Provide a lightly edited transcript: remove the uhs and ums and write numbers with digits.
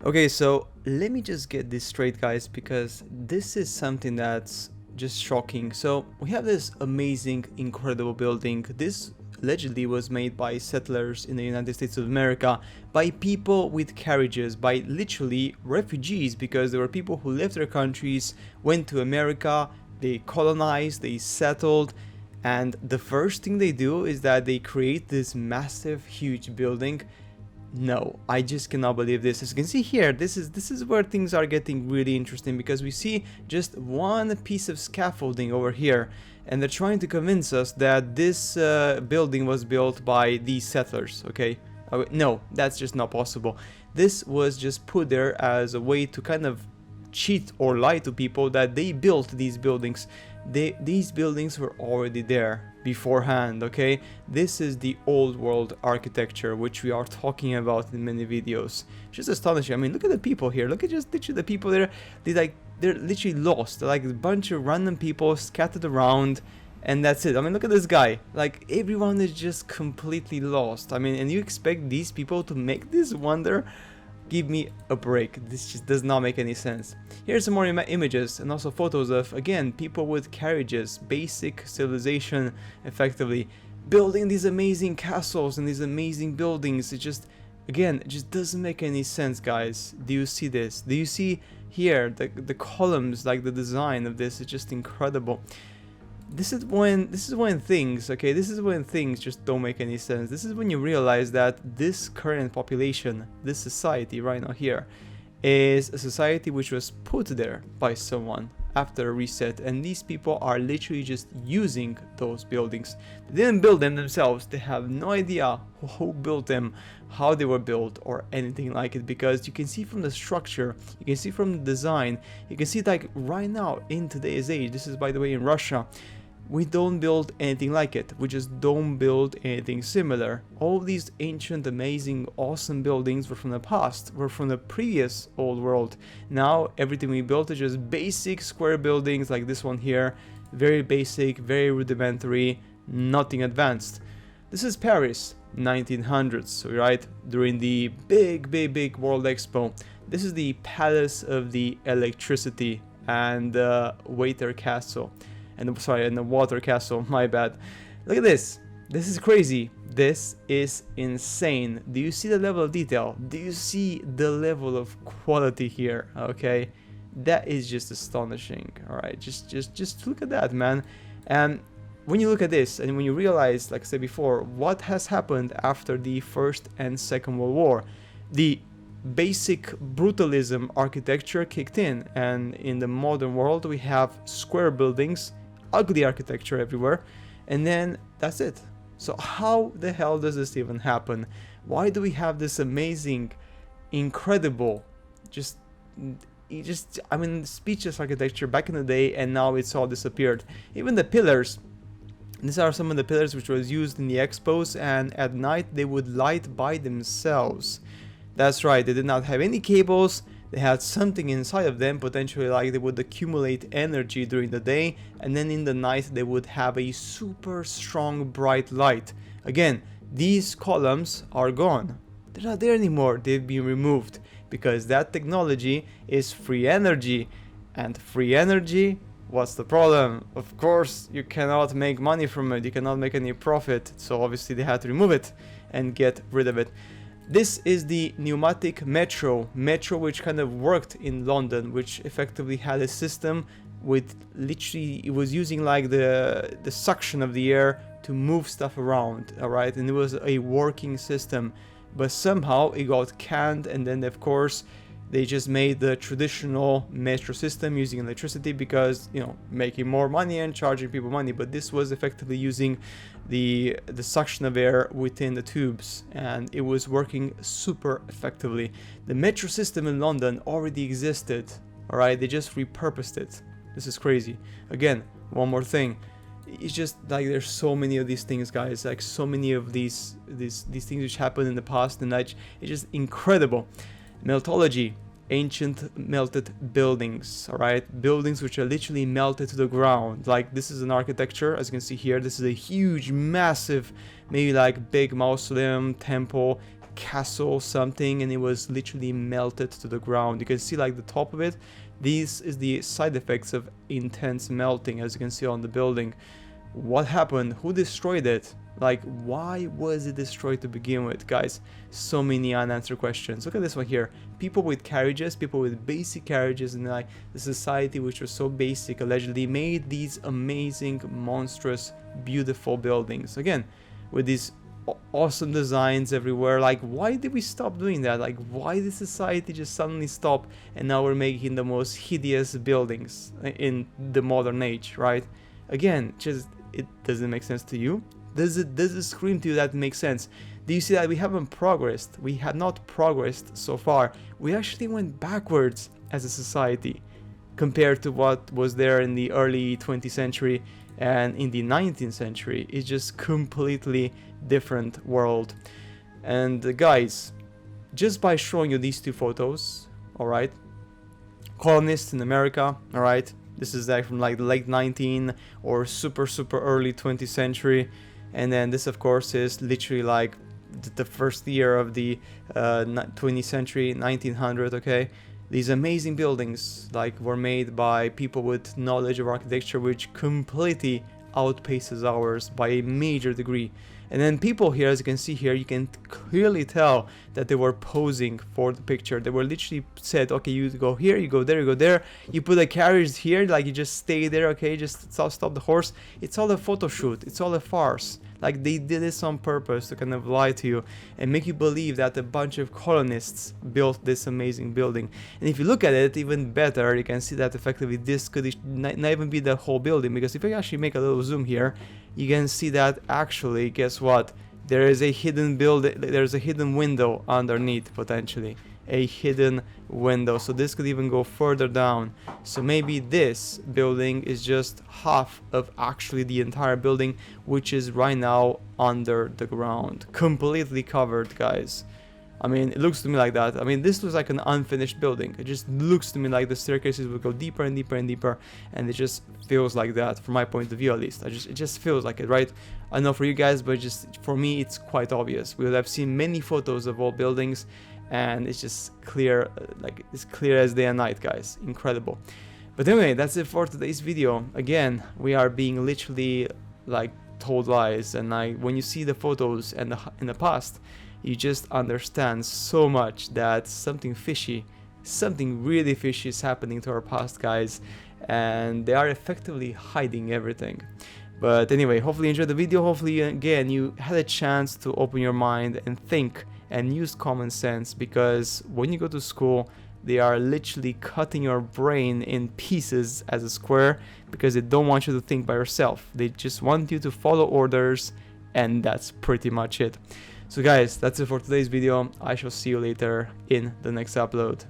Okay, so let me just get this straight, guys, because this is something that's just shocking. So we have this amazing, incredible building. This allegedly was made by settlers in the United States of America, by people with carriages, by literally refugees, because there were people who left their countries, went to America, they colonized, they settled, and the first thing they do is that they create this massive, huge building. No, I just cannot believe this. As you can see here, this is where things are getting really interesting, because we see just one piece of scaffolding over here, and they're trying to convince us that this building was built by these settlers. Okay, no, that's just not possible. This was just put there as a way to kind of cheat or lie to people that they built these buildings. These buildings were already there beforehand. Okay, this is the old world architecture which we are talking about in many videos. Just astonishing. I mean, look at the people here. Look at just literally the people there. They're literally lost. They're like a bunch of random people scattered around, and that's it. I mean, look at this guy. Like, everyone is just completely lost. I mean, and you expect these people to make this wonder? Give me a break. This just does not make any sense. Here's some more images and also photos of, again, people with carriages, basic civilization, effectively building these amazing castles and these amazing buildings. It just, again, it just doesn't make any sense, guys. Do you see this? Do you see here the columns? Like, the design of this is just incredible. This is when things, okay, this is when things just don't make any sense. This is when you realize that this current population, this society right now here, is a society which was put there by someone after a reset, and these people are literally just using those buildings. They didn't build them themselves. They have no idea who built them, how they were built, or anything like it, because you can see from the structure, you can see from the design, you can see, like, right now in today's age, this is, by the way, in Russia, we don't build anything like it. We just don't build anything similar. All these ancient, amazing, awesome buildings were from the past, were from the previous old world. Now everything we built is just basic square buildings like this one here. Very basic, very rudimentary, nothing advanced. This is Paris, 1900s, right? During the big World Expo. This is the Palace of the Electricity and Waiter Castle. And the water castle, my bad. Look at this. This is crazy. This is insane. Do you see the level of detail? Do you see the level of quality here? Okay, that is just astonishing. All right, just look at that, man. And when you look at this, and when you realize, like I said before, what has happened after the First and Second World War, the basic brutalism architecture kicked in, and in the modern world we have square buildings, ugly architecture everywhere, and then that's it. So how the hell does this even happen? Why do we have this amazing, incredible, I mean, speechless architecture back in the day, and now it's all disappeared? Even the pillars, these are some of the pillars which was used in the expos, and at night they would light by themselves. That's right, they did not have any cables. They had something inside of them, potentially, like they would accumulate energy during the day, and then in the night they would have a super strong bright light. Again, these columns are gone. They're not there anymore. They've been removed because that technology is free energy, and free energy, what's the problem? Of course, you cannot make money from it. You cannot make any profit. So obviously they had to remove it and get rid of it. This is the pneumatic metro which kind of worked in London, which effectively had a system with literally, it was using like the suction of the air to move stuff around, alright, and it was a working system, but somehow it got canned, and then of course they just made the traditional metro system using electricity because, you know, making more money and charging people money. But this was effectively using the suction of air within the tubes, and it was working super effectively. The metro system in London already existed, all right? They just repurposed it. This is crazy. Again, one more thing. It's just like there's so many of these things, guys. Like so many of these things which happened in the past, and it's just incredible. Meltology, ancient melted buildings, all right? Buildings which are literally melted to the ground. Like this is an architecture, as you can see here. This is a huge, massive, maybe like big mausoleum, temple, castle something, and it was literally melted to the ground. You can see like the top of it. This is the side effects of intense melting, as you can see on the building. What happened? Who destroyed it? Like, why was it destroyed to begin with, guys? So many unanswered questions. Look at this one here. People with carriages, people with basic carriages in like the society which was so basic, allegedly made these amazing, monstrous, beautiful buildings. Again, with these awesome designs everywhere. Like, why did we stop doing that? Like, why did society just suddenly stop and now we're making the most hideous buildings in the modern age, right? Again, just, it doesn't make sense to you. Does it scream to you that it makes sense? Do you see that we haven't progressed? We have not progressed so far. We actually went backwards as a society compared to what was there in the early 20th century and in the 19th century. It's just completely different world. And guys, just by showing you these two photos, all right, colonists in America, all right, this is like from like the late 19th or super early 20th century. And then this, of course, is literally like the first year of the 20th century, 1900, okay? These amazing buildings like were made by people with knowledge of architecture which completely outpaces ours by a major degree. And then people here, as you can see here, you can clearly tell that they were posing for the picture. They were literally said, okay, you go here, you go there, you go there. You put a carriage here, like you just stay there, okay, just stop the horse. It's all a photo shoot. It's all a farce. Like, they did this on purpose to kind of lie to you and make you believe that a bunch of colonists built this amazing building. And if you look at it even better, you can see that effectively this could not even be the whole building, because if I actually make a little zoom here, you can see that actually, guess what? There is a hidden building, there's a hidden window underneath, potentially. A hidden window. So this could even go further down. So maybe this building is just half of actually the entire building, which is right now under the ground. Completely covered, guys. I mean, it looks to me like that. I mean, this looks like an unfinished building. It just looks to me like the staircases will go deeper and deeper and deeper, and it just feels like that from my point of view, at least. It just feels like it, right? I know for you guys, but just for me, it's quite obvious. We would have seen many photos of old buildings, and it's just clear, like it's clear as day and night, guys. Incredible. But anyway, that's it for today's video. Again, we are being literally like told lies, and when you see the photos and in the past, you just understand so much that something fishy, something really fishy is happening to our past, guys, and they are effectively hiding everything. But anyway, hopefully you enjoyed the video. Hopefully, again, you had a chance to open your mind and think and use common sense, because when you go to school, they are literally cutting your brain in pieces as a square, because they don't want you to think by yourself. They just want you to follow orders, and that's pretty much it. So guys, that's it for today's video. I shall see you later in the next upload.